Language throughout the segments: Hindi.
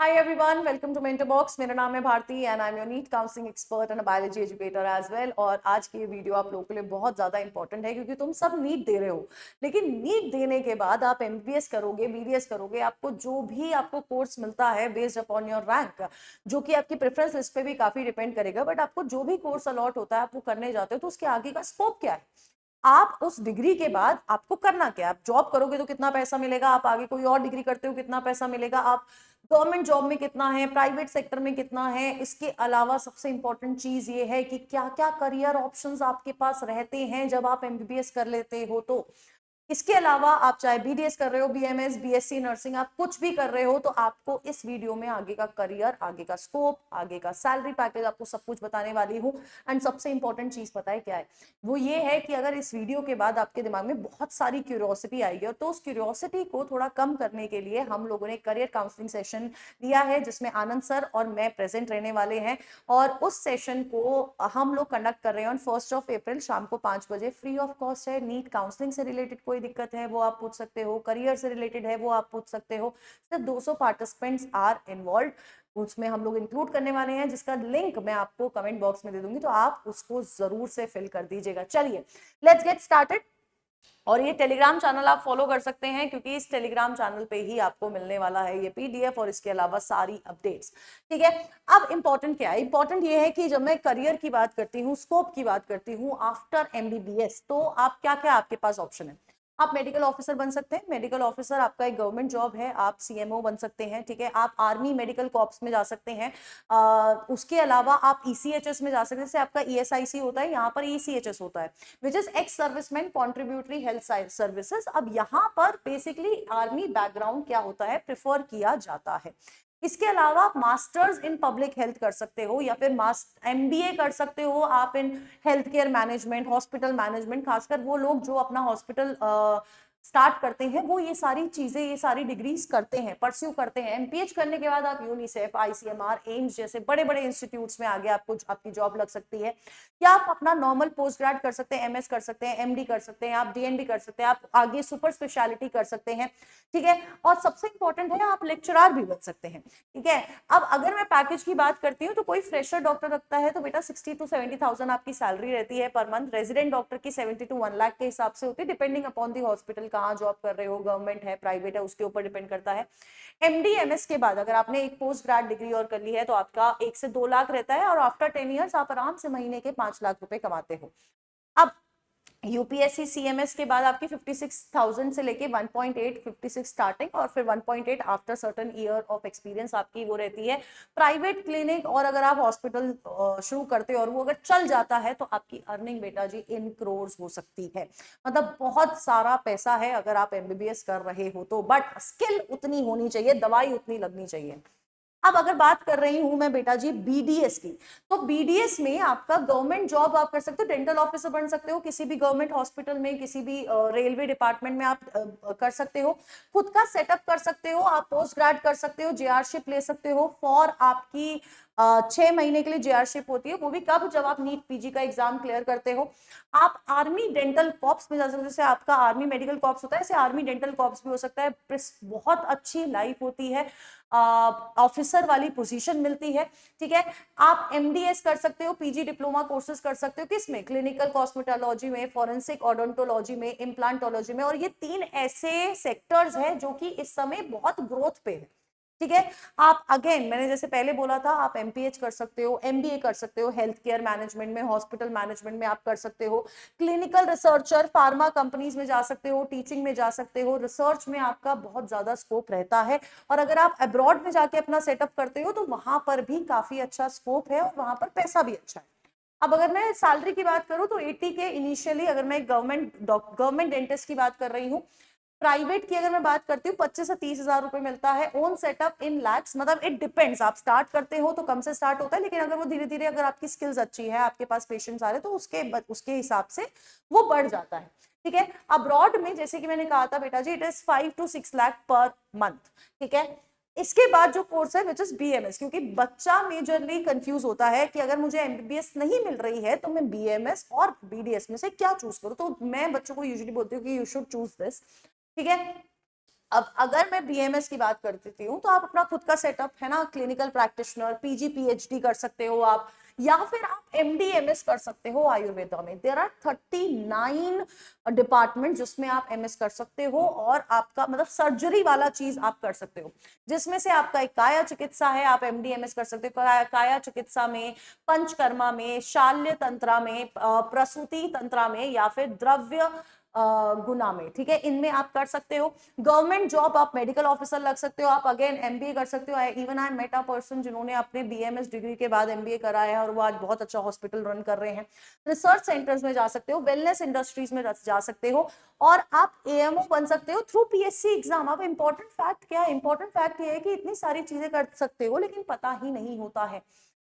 Hi everyone, welcome to Mentor Box. मेरा नाम है Bharti and I am your NEET counselling expert and biology educator as well. और आज की ये वीडियो आप लोगों के लिए बहुत ज़्यादा इंपॉर्टेंट है क्योंकि तुम सब नीट दे रहे हो, लेकिन नीट देने के बाद आप एमबीबीएस करोगे, बीडीएस करोगे, आपको जो भी आपको कोर्स मिलता है बेस्ड अपॉन योर रैंक, जो कि आपकी प्रेफरेंस लिस्ट पे भी काफ़ी डिपेंड करेगा, बट आपको जो भी कोर्स अलॉट होता है आप वो करने जाते हो तो उसके आगे का स्कोप क्या है। आप उस डिग्री के बाद आपको करना क्या है। आप जॉब करोगे तो कितना पैसा मिलेगा, आप आगे कोई और डिग्री करते हो कितना पैसा मिलेगा, आप गवर्नमेंट जॉब में कितना है, प्राइवेट सेक्टर में कितना है। इसके अलावा सबसे इंपॉर्टेंट चीज ये है कि क्या क्या करियर ऑप्शंस आपके पास रहते हैं जब आप एमबीबीएस कर लेते हो। तो इसके अलावा आप चाहे बीडीएस कर रहे हो, बीएमएस, बीएससी नर्सिंग, आप कुछ भी कर रहे हो तो आपको इस वीडियो में आगे का करियर, आगे का स्कोप, आगे का सैलरी पैकेज, आपको सब कुछ बताने वाली हूँ। एंड सबसे इंपॉर्टेंट चीज पता है क्या है, वो ये है कि अगर इस वीडियो के बाद आपके दिमाग में बहुत सारी क्यूरियोसिटी आएगी, और तो उस क्यूरियोसिटी को थोड़ा कम करने के लिए हम लोगों ने करियर काउंसलिंग सेशन लिया है जिसमें आनंद सर और मैं प्रेजेंट रहने वाले हैं। और उस सेशन को हम लोग कंडक्ट कर रहे हैं ऑन 1 अप्रैल शाम को 5 बजे। फ्री ऑफ कॉस्ट है। नीट काउंसलिंग से रिलेटेड कोई दिक्कत है वो आप पूछ सकते हो, करियर से रिलेटेड है वो आप पूछ सकते हो। सिर्फ 200 पार्टिसिपेंट्स आर इन्वॉल्व, उसमें हम लोग इंक्लूड करने वाले हैं, जिसका लिंक मैं आपको कमेंट बॉक्स में दे दूंगी, तो आप उसको जरूर से फिल कर दीजिएगा। चलिए लेट्स गेट स्टार्टेड। और ये टेलीग्राम चैनल आप फॉलो कर सकते हैं क्योंकि इस टेलीग्राम चैनल पे ही आपको मिलने वाला है ये पीडीएफ और इसके अलावा सारी अपडेट्स। ठीक है, अब इंपॉर्टेंट क्या है? इंपॉर्टेंट ये है कि जब मैं करियर की बात करती हूँ, स्कोप की बात करती हूँ आफ्टर एमबीबीएस, तो आप क्या क्या आपके पास ऑप्शन है। आप मेडिकल ऑफिसर बन सकते हैं, मेडिकल ऑफिसर आपका एक गवर्नमेंट जॉब है, आप सीएमओ बन सकते हैं। ठीक है, आप आर्मी मेडिकल कॉर्प्स में जा सकते हैं। उसके अलावा आप ईसीएचएस में जा सकते हैं, जैसे आपका ईएसआईसी होता है, यहाँ पर ईसीएचएस होता है, which is ex serviceman contributory health services. अब यहाँ पर बेसिकली आर्मी बैकग्राउंड क्या होता है प्रिफर किया जाता है। इसके अलावा आप मास्टर्स इन पब्लिक हेल्थ कर सकते हो या फिर एमबीए कर सकते हो आप in health care management, hospital management. खासकर वो लोग जो अपना हॉस्पिटल स्टार्ट करते हैं वो ये सारी चीजें, ये सारी डिग्रीज करते हैं, परस्यू करते हैं। एमपीएच करने के बाद आप यूनिसेफ, आईसीएमआर, एम्स जैसे बड़े बड़े इंस्टीट्यूट्स में आगे आपको आपकी जॉब लग सकती है। या आप अपना नॉर्मल पोस्ट ग्रेड कर सकते हैं, एमएस कर सकते हैं, एमडी कर सकते हैं, आप डीएनडी कर सकते हैं, आप आगे सुपर स्पेशलिटी कर सकते हैं। ठीक है, और सबसे इंपॉर्टेंट है आप लेक्चरर भी बन सकते हैं। ठीक है, अब अगर मैं पैकेज की बात करती हूँ तो कोई फ्रेशर डॉक्टर रखता है तो बेटा 60 to 70,000 आपकी सैलरी रहती है पर मंथ। रेजिडेंट डॉक्टर की 70 to 1 लाख के हिसाब से होती है, डिपेंडिंग अपॉन दी हॉस्पिटल, कहाँ जॉब कर रहे हो, गवर्नमेंट है, प्राइवेट है, उसके ऊपर डिपेंड करता है। एमडी एमएस के बाद अगर आपने एक पोस्ट ग्रेड डिग्री और कर ली है तो आपका 1 से 2 लाख रहता है, और आफ्टर 10 ईयर्स आप आराम से महीने के 5 लाख रुपए कमाते हो। अब यूपीएससी सीएमएस के बाद आपकी 56,000 से लेके 1.8, 56 स्टार्टिंग और फिर 1.8 after certain year of experience आपकी वो रहती है। प्राइवेट क्लिनिक और अगर आप हॉस्पिटल शुरू करते हो और वो अगर चल जाता है तो आपकी अर्निंग बेटा जी इन क्रोर्स हो सकती है। मतलब बहुत सारा पैसा है अगर आप एमबीबीएस कर रहे हो तो, बट स्किल उतनी होनी चाहिए, दवाई उतनी लगनी चाहिए। अब अगर बात कर रही हूं मैं बेटा जी बीडीएस की, तो बीडीएस में आपका गवर्नमेंट जॉब आप कर सकते हो, डेंटल ऑफिसर बन सकते हो किसी भी गवर्नमेंट हॉस्पिटल में, किसी भी रेलवे डिपार्टमेंट में आप कर सकते हो, खुद का सेटअप कर सकते हो, आप पोस्ट ग्रेड कर सकते हो, जेआरशिप ले सकते हो फॉर आपकी 6 महीने के लिए जेआरशिप होती है, वो भी कब, जब आप नीट पीजी का एग्जाम क्लियर करते हो। आप आर्मी डेंटल कॉर्प्स में जा सकते हो, जैसे आपका आर्मी मेडिकल कॉर्प्स होता है ऐसे आर्मी डेंटल कॉर्प्स भी हो सकता है। बहुत अच्छी लाइफ होती है, ऑफिसर वाली पोजीशन मिलती है। ठीक है, आप एमडीएस कर सकते हो, पीजी डिप्लोमा कोर्सेज कर सकते हो, किसमें, क्लिनिकल कॉस्मेटोलॉजी में, फॉरेंसिक ओडोंटोलॉजी में, इम्प्लांटोलॉजी में। और ये 3 ऐसे सेक्टर्स हैं जो कि इस समय बहुत ग्रोथ पे है। ठीक है, आप अगेन मैंने जैसे पहले बोला था, आप एमपीएच कर सकते हो, एमबीए कर सकते हो, हेल्थ केयर मैनेजमेंट में, हॉस्पिटल मैनेजमेंट में आप कर सकते हो, क्लिनिकल रिसर्चर फार्मा कंपनीज में जा सकते हो, टीचिंग में जा सकते हो, रिसर्च में आपका बहुत ज्यादा स्कोप रहता है। और अगर आप अब्रॉड में जाके अपना सेटअप करते हो तो वहां पर भी काफी अच्छा स्कोप है और वहां पर पैसा भी अच्छा है। अब अगर मैं सैलरी की बात करूं तो 80 के इनिशियली, अगर मैं गवर्नमेंट डेंटिस्ट की बात कर रही हूँ। प्राइवेट की अगर मैं बात करती हूँ 25 से 30 हजार रुपए मिलता है, ओन सेटअप इन लैक्स। मतलब इट डिपेंड्स, आप स्टार्ट करते हो तो कम से स्टार्ट होता है, लेकिन अगर वो धीरे धीरे, अगर आपकी स्किल्स अच्छी है, आपके पास पेशेंट्स आ रहे तो उसके हिसाब से वो बढ़ जाता है। ठीक है, अब्रॉड में जैसे कि मैंने कहा था बेटा जी, it is 5 to 6 lakh per month. ठीक है, इसके बाद जो कोर्स है विच इज बीएमएस, क्योंकि बच्चा मेजरली कंफ्यूज होता है कि अगर मुझे एमबीबीएस नहीं मिल रही है तो मैं बीएमएस और बीडीएस में से क्या चूज करूं। तो मैं बच्चों को यूजुअली बोलती हूँ कि यू शुड चूज दिस। ठीक है, अब अगर मैं बीएमएस की बात करती हूँ तो आप अपना खुद का सेटअप है ना, क्लिनिकल प्रैक्टिशनर, पीजी पीएचडी कर सकते हो आप, या फिर आप एमडी एमएस कर सकते हो आयुर्वेदा में। देयर आर 39 डिपार्टमेंट जिसमें आप एमएस कर सकते हो, और आपका मतलब सर्जरी वाला चीज आप कर सकते हो, जिसमें से आपका एक काया चिकित्सा है, आप एमडी एमएस कर सकते हो काया चिकित्सा में, पंचकर्मा में, शाल्य तंत्रा में, प्रसूति तंत्रा में, या फिर द्रव्य गुना में, ठीक है, इनमें आप कर सकते हो। गवर्नमेंट जॉब आप मेडिकल ऑफिसर लग सकते हो, आप अगेन एमबीए कर सकते हो। Even I met a person जिन्होंने अपने बीएमएस डिग्री के बाद एमबीए करा है और वो आज बहुत अच्छा हॉस्पिटल रन कर रहे हैं। रिसर्च सेंटर्स में जा सकते हो, वेलनेस इंडस्ट्रीज में जा सकते हो, और आप एएमओ बन सकते हो थ्रू पीएससी एग्जाम। अब इंपॉर्टेंट फैक्ट क्या है, इंपॉर्टेंट फैक्ट ये है कि इतनी सारी चीजें कर सकते हो लेकिन पता ही नहीं होता है,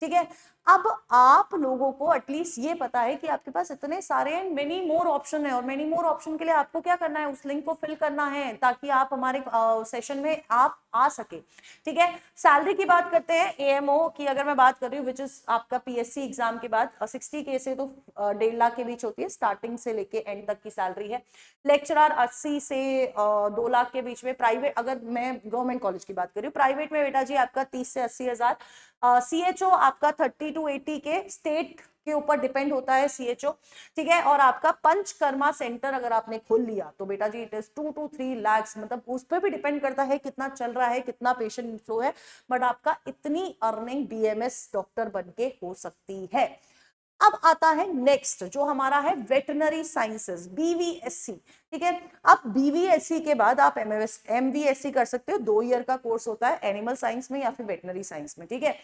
ठीक है। अब आप लोगों को एटलीस्ट ये पता है कि आपके पास इतने सारे मेनी मोर ऑप्शन है, और मेनी मोर ऑप्शन के लिए आपको क्या करना है, उस लिंक को फिल करना है ताकि आप हमारे सेशन में आप आ सके, ठीक है। सैलरी की बात करते हैं, एएमओ की अगर मैं बात कर रही हूँ विच इज आपका पीएससी एग्जाम के बाद 60K से तो 1.5 लाख के बीच होती है, स्टार्टिंग से लेके एंड तक की सैलरी है। लेक्चरर 80 से 2 लाख के बीच में। प्राइवेट अगर मैं गवर्नमेंट कॉलेज की बात कर रही हूँ, प्राइवेट में बेटा जी आपका 30 से 80 हजार। सीएचओ आपका 30 to 80 के, स्टेट के ऊपर डिपेंड होता है सीएचओ, ठीक है। और आपका पंचकर्मा सेंटर अगर आपने खोल लिया तो बेटा जी इट इज 2 to 3 लाख, मतलब उस पर भी डिपेंड करता है कितना चल रहा है, कितना पेशेंट फ्लो है, बट आपका इतनी अर्निंग बीएमएस डॉक्टर बनके हो सकती है। अब आता है नेक्स्ट जो हमारा है वेटरनरी साइंसेस, बीवीएससी, ठीक है। अब बीवीएससी के बाद आप एमवीएससी कर सकते हो, 2 ईयर का कोर्स होता है एनिमल साइंस में या फिर वेटरनरी साइंस में, ठीक है।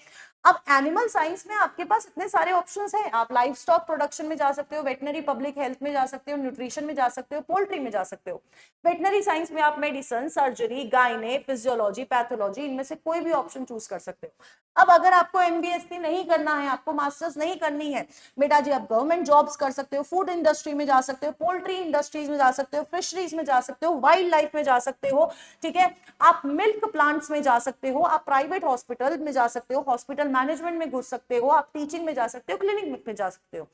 अब एनिमल साइंस में आपके पास इतने सारे ऑप्शंस हैं, आप लाइफ स्टॉक प्रोडक्शन में जा सकते हो, वेटनरी पब्लिक हेल्थ में जा सकते हो, न्यूट्रिशन में जा सकते हो, पोल्ट्री में जा सकते हो। वेटनरी साइंस में आप मेडिसिन, सर्जरी, गायने, फिजियोलॉजी, पैथोलॉजी, इनमें से कोई भी ऑप्शन चूज कर सकते हो। अब अगर आपको एमबीएससी नहीं करना है, आपको मास्टर्स नहीं करनी है बेटा जी, आप गवर्नमेंट जॉब्स कर सकते हो, फूड इंडस्ट्री में जा सकते हो, पोल्ट्री इंडस्ट्रीज में जा सकते हो, फिशरीज में जा सकते हो, वाइल्ड लाइफ में जा सकते हो, ठीक है। आप मिल्क प्लांट्स में जा सकते हो, आप प्राइवेट हॉस्पिटल में जा सकते हो, हॉस्पिटल मैनेजमेंट में घुस सकते हो, आप टीचिंग में जा सकते हो, क्लिनिक में जा सकते हो।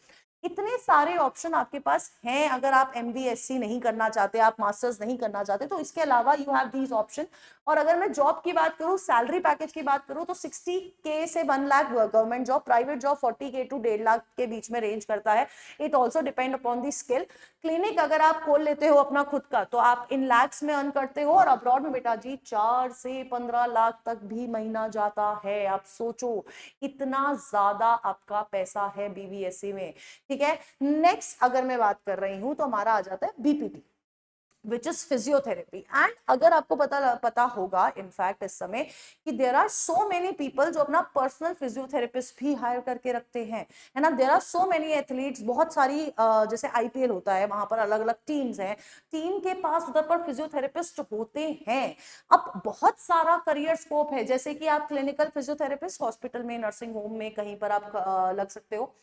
इतने सारे ऑप्शन आपके पास हैं। अगर आप एमबीएससी नहीं करना चाहते, आप मास्टर्स नहीं करना चाहते, तो इसके अलावा यू हैव दीज ऑप्शन। और अगर मैं जॉब की बात करूं, सैलरी पैकेज की बात करूं, तो 60K से 1 lakh government job, private job 40K to 1.5 lakh के बीच में रेंज करता है। It also depend upon the skill. Clinic अगर आप खोल लेते हो अपना खुद का तो आप इन लैक्स में अर्न करते हो, और अब्रॉड में बेटा जी 4 से 15 लाख तक भी महीना जाता है। आप सोचो इतना ज्यादा आपका पैसा है बीवीएससी में, ठीक है। नेक्स्ट अगर मैं बात कर रही हूं तो हमारा आ जाता है BPT, which is physiotherapy. And अगर आपको पता होगा इनफैक्ट इस समय कि there are so many people जो अपना पर्सनल फिजियोथेरेपिस्ट भी हायर करके रखते हैं, है ना। There are so many athletes, बहुत सारी जैसे आईपीएल होता है, वहां पर अलग अलग टीम्स हैं, टीम के पास उधर पर फिजियोथेरेपिस्ट होते हैं। अब बहुत सारा करियर स्कोप है, जैसे कि आप क्लिनिकल फिजियोथेरेपिस्ट हॉस्पिटल में, नर्सिंग होम में, कहीं पर आप लग सकते हो,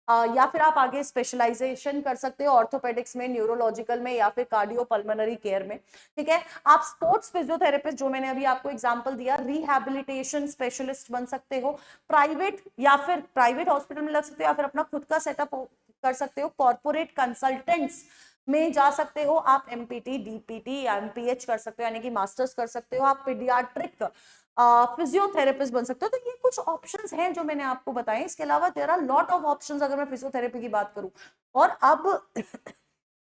या फिर आप आगे स्पेशलाइजेशन कर सकते हो ऑर्थोपेडिक्स में, न्यूरोलॉजिकल में, या फिर कार्डियो पल्मोनरी केयर में, ठीक है। आप स्पोर्ट्स फिजियोथेरेपिस्ट जो मैंने अभी आपको एग्जांपल दिया, रिहैबिलिटेशन स्पेशलिस्ट बन सकते हो, प्राइवेट या फिर प्राइवेट हॉस्पिटल में लग सकते हो, या फिर अपना खुद का सेटअप कर सकते हो, कॉर्पोरेट कंसल्टेंट्स में जा सकते हो, आप एमपीटी, डीपीटी या एमपीएच कर सकते हो, यानी कि मास्टर्स कर सकते हो, आप पीडियाट्रिक फिजियोथेरेपिस्ट बन सकते हो। तो ये कुछ ऑप्शंस हैं जो मैंने आपको बताए। इसके अलावा there are lot of options अगर मैं फिजियोथेरेपी की बात करूं। और अब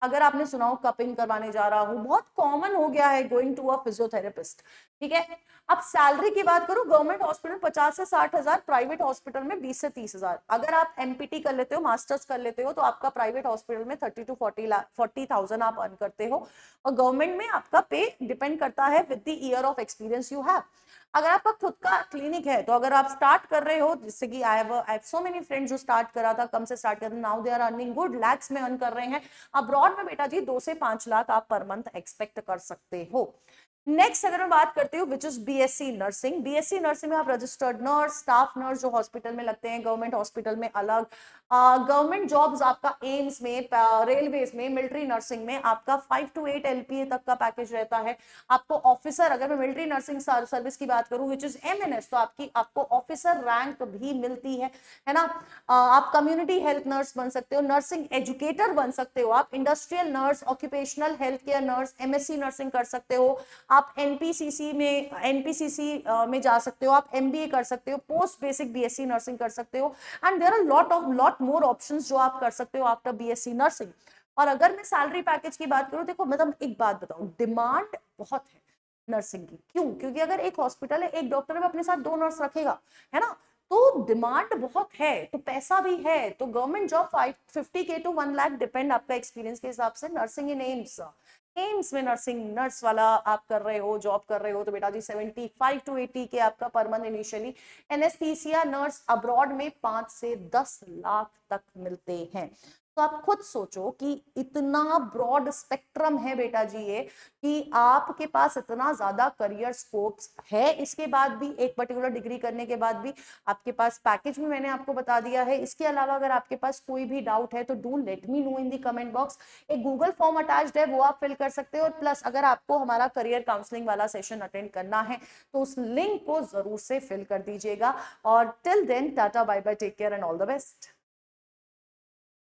अगर आपने सुना हो कपिंग करवाने जा रहा हूं, बहुत कॉमन हो गया है गोइंग टू अ फिजियोथेरेपिस्ट, ठीक है। अब सैलरी की बात करूं, गवर्नमेंट हॉस्पिटल 50 से 60 हजार, प्राइवेट हॉस्पिटल में 20 से 30 हजार। अगर आप एमपीटी कर लेते हो, मास्टर्स कर लेते हो, तो आपका प्राइवेट हॉस्पिटल में 30 to 40,000 आप अर्न करते हो, और गवर्नमेंट में आपका पे डिपेंड करता है with the year of experience you have. अगर आपका खुद का क्लिनिक है, तो अगर आप स्टार्ट कर रहे हो, जिससे कि I have so many friends जो स्टार्ट करा था, कम से स्टार्ट कर, now they are earning good, lakhs में अर्न कर रहे हैं। अब्रॉड में बेटा जी 2 से 5 लाख आप पर मंथ एक्सपेक्ट कर सकते हो। नेक्स्ट अगर मैं बात करती हूँ which is BSc nursing, BSc nursing में आप रजिस्टर्ड नर्स, स्टाफ नर्स जो हॉस्पिटल में लगते हैं, गवर्नमेंट हॉस्पिटल में अलग, गवर्नमेंट जॉब्स आपका एम्स में, रेलवेज में, मिलिट्री नर्सिंग में आपका 5 to 8 एलपीए तक का पैकेज रहता है। आपको ऑफिसर, अगर मैं मिलिट्री नर्सिंग सर्विस की बात करूं विच इज एमएनएस, तो आपको ऑफिसर रैंक भी मिलती है ना। आप कम्युनिटी हेल्थ नर्स बन सकते हो, नर्सिंग एजुकेटर बन सकते हो, आप industrial nurse, occupational health care nurse, MSc nursing कर सकते हो, आप एनपीसीसी में जा सकते हो, आप एमबीए कर सकते हो, पोस्ट बेसिक बीएससी नर्सिंग कर सकते हो, and there are lot more options जो आप कर सकते हो आफ्टर बीएससी नर्सिंग। और अगर मैं सैलरी पैकेज की बात करूं, देखो मतलब एक बात बताऊं, डिमांड बहुत है नर्सिंग की। क्यों? क्योंकि अगर एक हॉस्पिटल है, एक डॉक्टर में अपने साथ 2 नर्स रखेगा, है ना, तो डिमांड बहुत है, तो पैसा भी है। तो government job 50K to 1 lakh depend आपका एक्सपीरियंस के हिसाब से। नर्सिंग इन एम्स में नर्सिंग नर्स वाला आप कर रहे हो, जॉब कर रहे हो, तो बेटा जी 75 to 80K आपका per month initially. Anaesthesia nurse abroad में 5 से 10 लाख तक मिलते हैं। तो आप खुद सोचो कि इतना ब्रॉड स्पेक्ट्रम है बेटा जी ये, कि आपके पास इतना ज्यादा करियर स्कोप्स है। इसके बाद भी एक पर्टिकुलर डिग्री करने के बाद भी आपके पास पैकेज भी मैंने आपको बता दिया है। इसके अलावा अगर आपके पास कोई भी डाउट है तो do let me know in the comment box. एक गूगल फॉर्म अटैच्ड है, वो आप फिल कर सकते हो। और प्लस अगर आपको हमारा करियर काउंसलिंग वाला सेशन अटेंड करना है तो उस लिंक को जरूर से फिल कर दीजिएगा। और till then tata bye bye, take care and all the best.